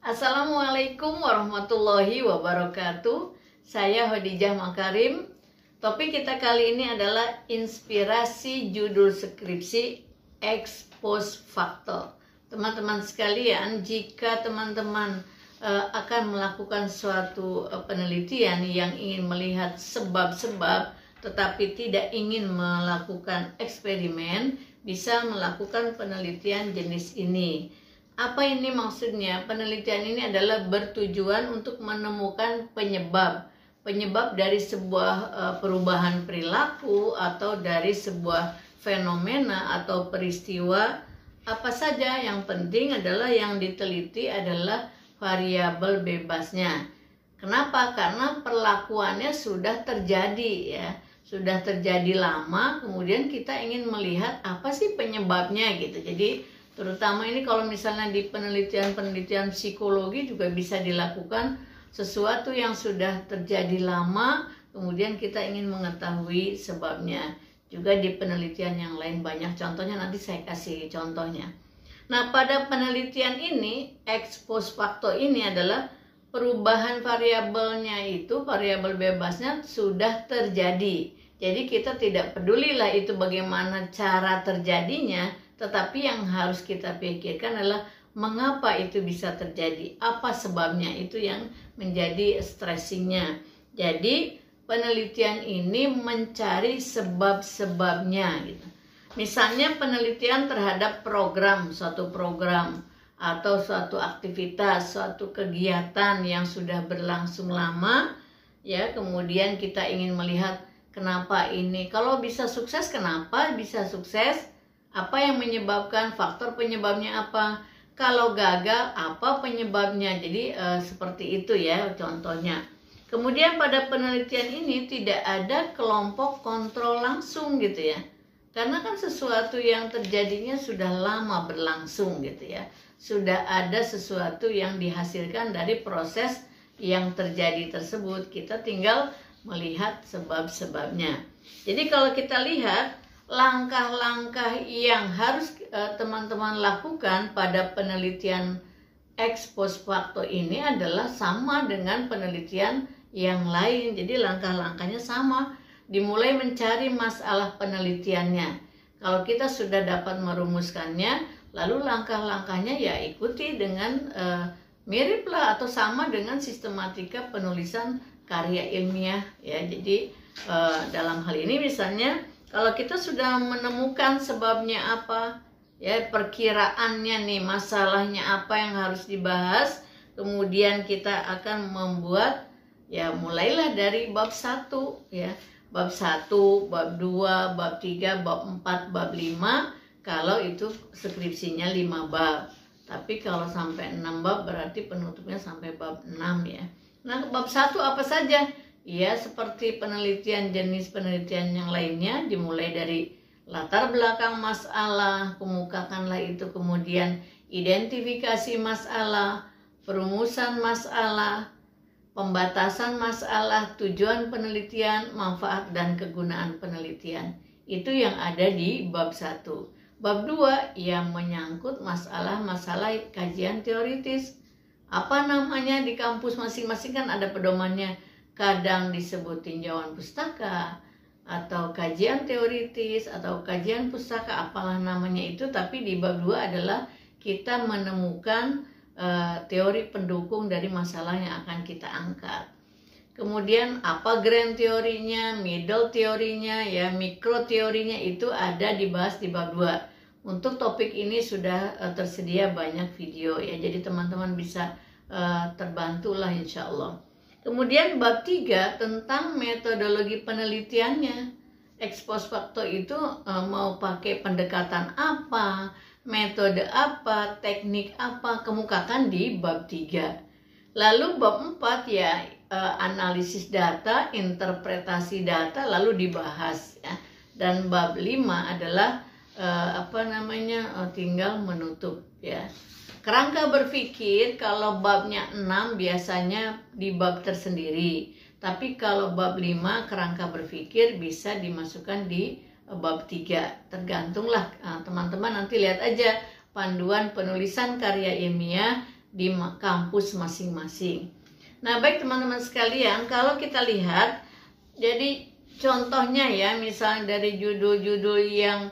Assalamualaikum warahmatullahi wabarakatuh. Saya Khadijah Makarim. Topik kita kali ini adalah inspirasi judul skripsi ex post facto. Teman-teman sekalian, jika teman-teman akan melakukan suatu penelitian yang ingin melihat sebab-sebab tetapi tidak ingin melakukan eksperimen, bisa melakukan penelitian jenis ini. Apa ini maksudnya? Penelitian ini adalah bertujuan untuk menemukan penyebab dari sebuah perubahan perilaku atau dari sebuah fenomena atau peristiwa apa saja. Yang penting adalah yang diteliti adalah variabel bebasnya. Kenapa? Karena perlakuannya sudah terjadi ya. Sudah terjadi lama, kemudian kita ingin melihat apa sih penyebabnya gitu. Jadi terutama ini kalau misalnya di penelitian psikologi juga bisa dilakukan sesuatu yang sudah terjadi lama, kemudian kita ingin mengetahui sebabnya. Juga di penelitian yang lain banyak contohnya, nanti saya kasih contohnya. Nah, pada penelitian ini, ex post facto ini adalah perubahan variabelnya itu, variabel bebasnya sudah terjadi. Jadi kita tidak pedulilah itu bagaimana cara terjadinya, tetapi yang harus kita pikirkan adalah mengapa itu bisa terjadi, apa sebabnya, itu yang menjadi stressingnya. Jadi penelitian ini mencari sebab-sebabnya gitu. Misalnya penelitian terhadap suatu program atau suatu aktivitas, suatu kegiatan yang sudah berlangsung lama ya, kemudian kita ingin melihat kenapa ini, kalau bisa sukses, kenapa bisa sukses, apa yang menyebabkan, faktor penyebabnya apa, kalau gagal apa penyebabnya. Jadi seperti itu ya contohnya. Kemudian pada penelitian ini tidak ada kelompok kontrol langsung gitu ya, karena kan sesuatu yang terjadinya sudah lama berlangsung gitu ya, sudah ada sesuatu yang dihasilkan dari proses yang terjadi tersebut, kita tinggal melihat sebab-sebabnya. Jadi kalau kita lihat langkah-langkah yang harus teman-teman lakukan pada penelitian ex post facto ini adalah sama dengan penelitian yang lain. Jadi langkah-langkahnya sama, dimulai mencari masalah penelitiannya. Kalau kita sudah dapat merumuskannya, lalu langkah-langkahnya ya ikuti dengan mirip lah atau sama dengan sistematika penulisan karya ilmiah ya. Jadi dalam hal ini misalnya kalau kita sudah menemukan sebabnya apa, ya perkiraannya nih, masalahnya apa yang harus dibahas, kemudian kita akan membuat, ya mulailah dari bab 1 ya, bab 1, bab 2, bab 3, bab 4, bab 5, kalau itu skripsinya 5 bab. Tapi kalau sampai 6 bab berarti penutupnya sampai bab 6 ya. Nah, bab 1 apa saja? Ya, seperti jenis penelitian yang lainnya, dimulai dari latar belakang masalah, kemukakanlah itu, kemudian identifikasi masalah, perumusan masalah, pembatasan masalah, tujuan penelitian, manfaat dan kegunaan penelitian. Itu yang ada di bab 1. Bab 2 yang menyangkut masalah-masalah kajian teoritis. Apa namanya di kampus masing-masing kan ada pedomannya. Kadang disebut tinjauan pustaka atau kajian teoritis atau kajian pustaka, apalah namanya itu. Tapi di bab 2 adalah kita menemukan teori pendukung dari masalah yang akan kita angkat. Kemudian apa grand teorinya, middle teorinya, ya mikro teorinya, itu ada dibahas di bab 2. Untuk topik ini sudah tersedia banyak video ya, jadi teman-teman bisa terbantulah insya Allah. Kemudian bab 3 tentang metodologi penelitiannya. Ex post facto itu mau pakai pendekatan apa, metode apa, teknik apa, kemukakan di bab 3. Lalu bab 4 ya analisis data, interpretasi data lalu dibahas ya. Dan bab 5 adalah tinggal menutup ya. Kerangka berpikir kalau babnya 6 biasanya di bab tersendiri. Tapi kalau bab 5 kerangka berpikir bisa dimasukkan di bab 3. Tergantunglah teman-teman, nanti lihat aja panduan penulisan karya ilmiah di kampus masing-masing. Nah, baik teman-teman sekalian, kalau kita lihat, jadi contohnya ya, misalnya dari judul-judul yang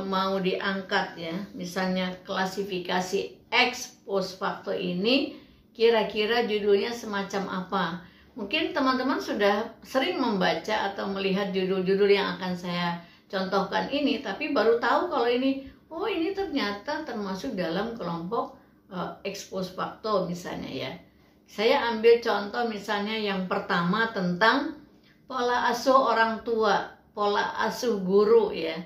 mau diangkat ya, misalnya klasifikasi ex post facto ini, kira-kira judulnya semacam apa? Mungkin teman-teman sudah sering membaca atau melihat judul-judul yang akan saya contohkan ini, tapi baru tahu kalau ini, oh ini ternyata termasuk dalam kelompok ex post facto misalnya ya. Saya ambil contoh misalnya yang pertama tentang pola asuh orang tua, pola asuh guru ya.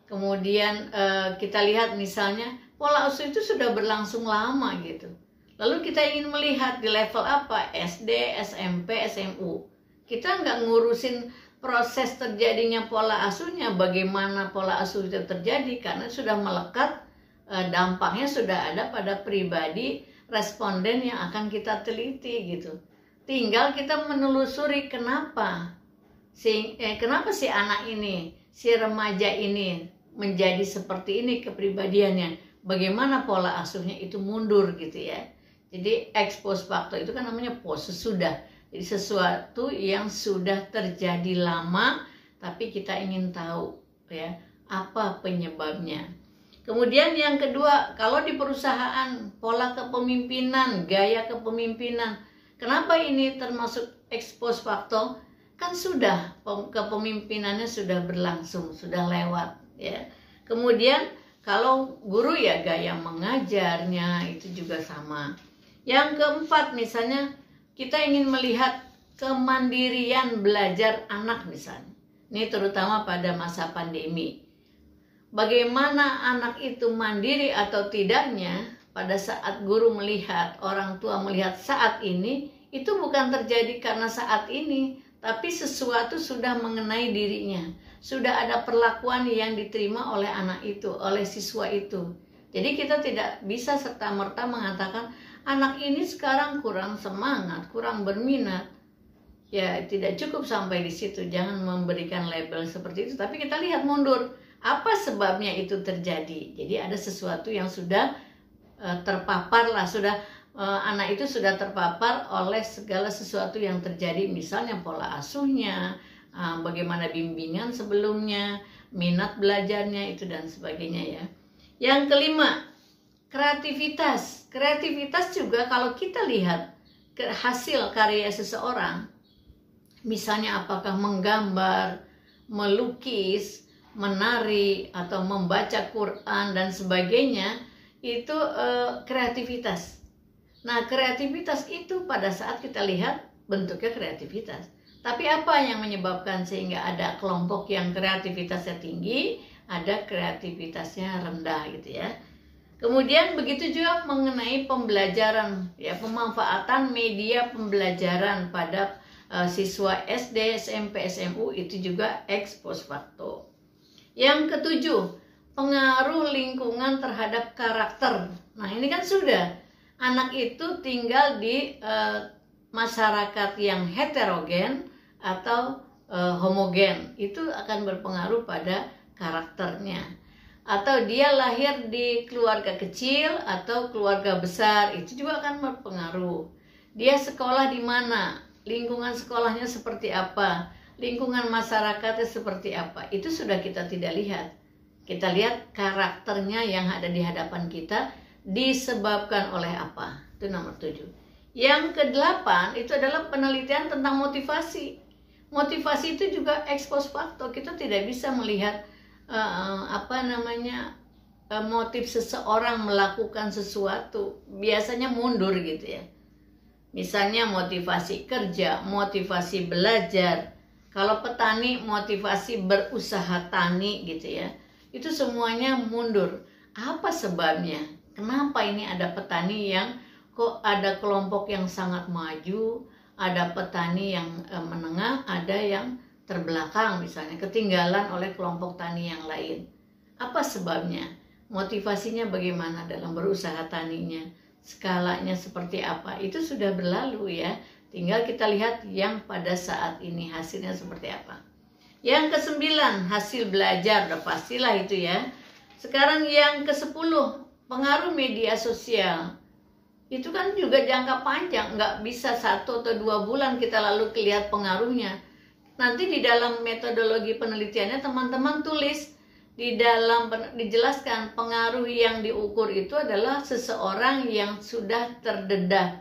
Kemudian kita lihat misalnya pola asuh itu sudah berlangsung lama gitu. Lalu kita ingin melihat di level apa, SD, SMP, SMU. Kita nggak ngurusin proses terjadinya pola asuhnya, bagaimana pola asuh itu terjadi, karena sudah melekat, dampaknya sudah ada pada pribadi responden yang akan kita teliti gitu. Tinggal kita menelusuri kenapa si anak ini, si remaja ini menjadi seperti ini kepribadiannya, bagaimana pola asuhnya itu mundur gitu ya. Jadi ex post facto itu kan namanya post, sesudah. Jadi sesuatu yang sudah terjadi lama tapi kita ingin tahu ya apa penyebabnya. Kemudian yang kedua, kalau di perusahaan, pola kepemimpinan, gaya kepemimpinan. Kenapa ini termasuk ex post facto? Kan sudah, kepemimpinannya sudah berlangsung, sudah lewat ya. Kemudian kalau guru ya gaya mengajarnya itu juga sama. Yang keempat misalnya, kita ingin melihat kemandirian belajar anak misalnya. Ini terutama pada masa pandemi. Bagaimana anak itu mandiri atau tidaknya pada saat guru melihat, orang tua melihat saat ini, itu bukan terjadi karena saat ini, tapi sesuatu sudah mengenai dirinya. Sudah ada perlakuan yang diterima oleh anak itu, oleh siswa itu. Jadi kita tidak bisa serta-merta mengatakan, anak ini sekarang kurang semangat, kurang berminat. Ya tidak cukup sampai di situ, jangan memberikan label seperti itu. Tapi kita lihat mundur. Apa sebabnya itu terjadi? Jadi ada sesuatu yang sudah terpapar lah, anak itu sudah terpapar oleh segala sesuatu yang terjadi, misalnya pola asuhnya, bagaimana bimbingan sebelumnya, minat belajarnya itu dan sebagainya ya. Yang kelima, kreativitas. Kreativitas juga kalau kita lihat hasil karya seseorang, misalnya apakah menggambar, melukis, menari atau membaca Quran dan sebagainya, itu kreativitas. Nah, kreativitas itu pada saat kita lihat bentuknya kreativitas. Tapi apa yang menyebabkan sehingga ada kelompok yang kreativitasnya tinggi, ada kreativitasnya rendah gitu ya. Kemudian begitu juga mengenai pembelajaran ya, pemanfaatan media pembelajaran pada siswa SD, SMP, SMU itu juga ex post facto. Yang ketujuh, pengaruh lingkungan terhadap karakter. Nah ini kan sudah, anak itu tinggal di masyarakat yang heterogen atau homogen, itu akan berpengaruh pada karakternya. Atau dia lahir di keluarga kecil atau keluarga besar, itu juga akan berpengaruh. Dia sekolah di mana, lingkungan sekolahnya seperti apa, lingkungan masyarakatnya seperti apa, itu sudah kita tidak lihat. Kita lihat karakternya yang ada di hadapan kita disebabkan oleh apa. Itu nomor 7. Yang ke-8 itu adalah penelitian tentang motivasi. Motivasi itu juga ex post facto. Kita tidak bisa melihat motif seseorang melakukan sesuatu. Biasanya mundur gitu ya. Misalnya motivasi kerja, motivasi belajar. Kalau petani motivasi berusaha tani gitu ya, itu semuanya mundur. Apa sebabnya? Kenapa ini ada petani yang kok ada kelompok yang sangat maju, ada petani yang menengah, ada yang terbelakang misalnya, ketinggalan oleh kelompok tani yang lain. Apa sebabnya? Motivasinya bagaimana dalam berusaha taninya? Skalanya seperti apa? Itu sudah berlalu ya. Tinggal kita lihat yang pada saat ini hasilnya seperti apa. Yang ke-9, hasil belajar, udah pastilah itu ya. Sekarang yang ke-10, pengaruh media sosial. itu kan juga jangka panjang, nggak bisa 1 atau 2 bulan kita lalu lihat pengaruhnya. Nanti di dalam metodologi penelitiannya teman-teman tulis di dalam dijelaskan pengaruh yang diukur itu adalah seseorang yang sudah terdedah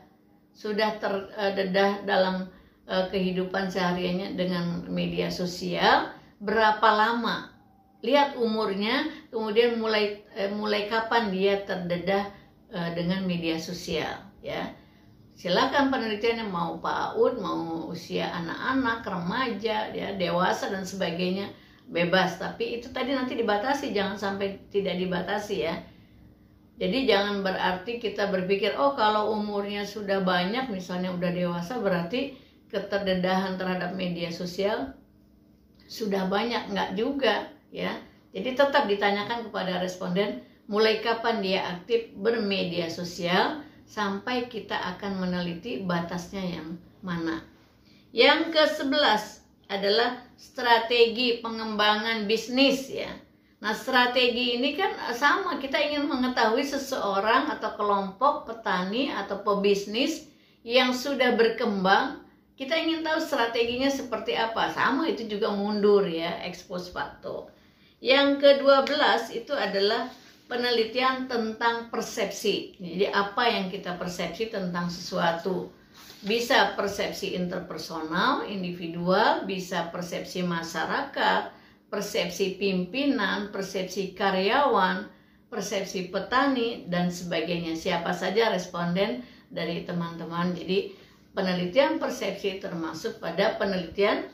dalam kehidupan sehariannya dengan media sosial, berapa lama, lihat umurnya, kemudian mulai kapan dia terdedah dengan media sosial, ya. Silakan penelitiannya mau PAUD, mau usia anak-anak, remaja, ya, dewasa dan sebagainya, bebas. Tapi itu tadi nanti dibatasi, jangan sampai tidak dibatasi, ya. Jadi jangan berarti kita berpikir, oh kalau umurnya sudah banyak, misalnya udah dewasa, berarti keterdedahan terhadap media sosial sudah banyak. Enggak juga, ya. Jadi tetap ditanyakan kepada responden mulai kapan dia aktif bermedia sosial, sampai kita akan meneliti batasnya yang mana. Yang ke-11 adalah strategi pengembangan bisnis, ya. Nah, strategi ini kan sama, kita ingin mengetahui seseorang atau kelompok petani atau pebisnis yang sudah berkembang, kita ingin tahu strateginya seperti apa. Sama, itu juga mundur, ya, ex post facto. Yang ke-12 itu adalah penelitian tentang persepsi. Jadi apa yang kita persepsi tentang sesuatu. Bisa persepsi interpersonal, individual, bisa persepsi masyarakat, persepsi pimpinan, persepsi karyawan, persepsi petani, dan sebagainya. Siapa saja responden dari teman-teman. Jadi penelitian persepsi termasuk pada penelitian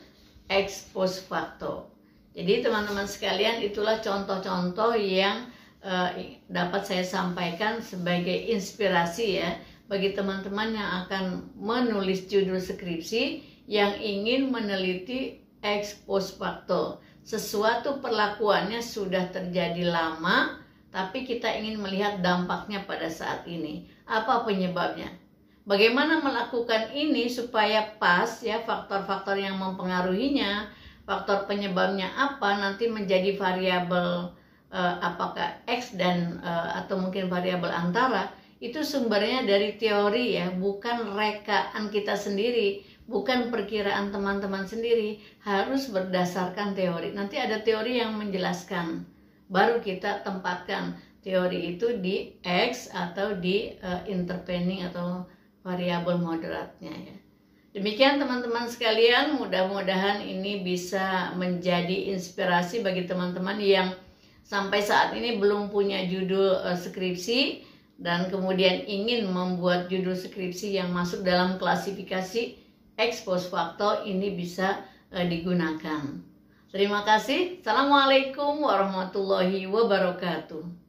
ex post facto. Jadi teman-teman sekalian, itulah contoh-contoh yang dapat saya sampaikan sebagai inspirasi, ya, bagi teman-teman yang akan menulis judul skripsi yang ingin meneliti ex post facto. Sesuatu perlakuannya sudah terjadi lama, tapi kita ingin melihat dampaknya pada saat ini. Apa penyebabnya? Bagaimana melakukan ini supaya pas, ya, faktor-faktor yang mempengaruhinya, faktor penyebabnya apa, nanti menjadi variabel apakah X dan atau mungkin variabel antara, itu sumbernya dari teori, ya, bukan rekaan kita sendiri, bukan perkiraan teman-teman sendiri, harus berdasarkan teori. Nanti ada teori yang menjelaskan, baru kita tempatkan teori itu di X atau di intervening atau variabel moderatnya, ya. Demikian teman-teman sekalian, mudah-mudahan ini bisa menjadi inspirasi bagi teman-teman yang sampai saat ini belum punya judul skripsi dan kemudian ingin membuat judul skripsi yang masuk dalam klasifikasi ex post facto, ini bisa digunakan. Terima kasih. Assalamualaikum warahmatullahi wabarakatuh.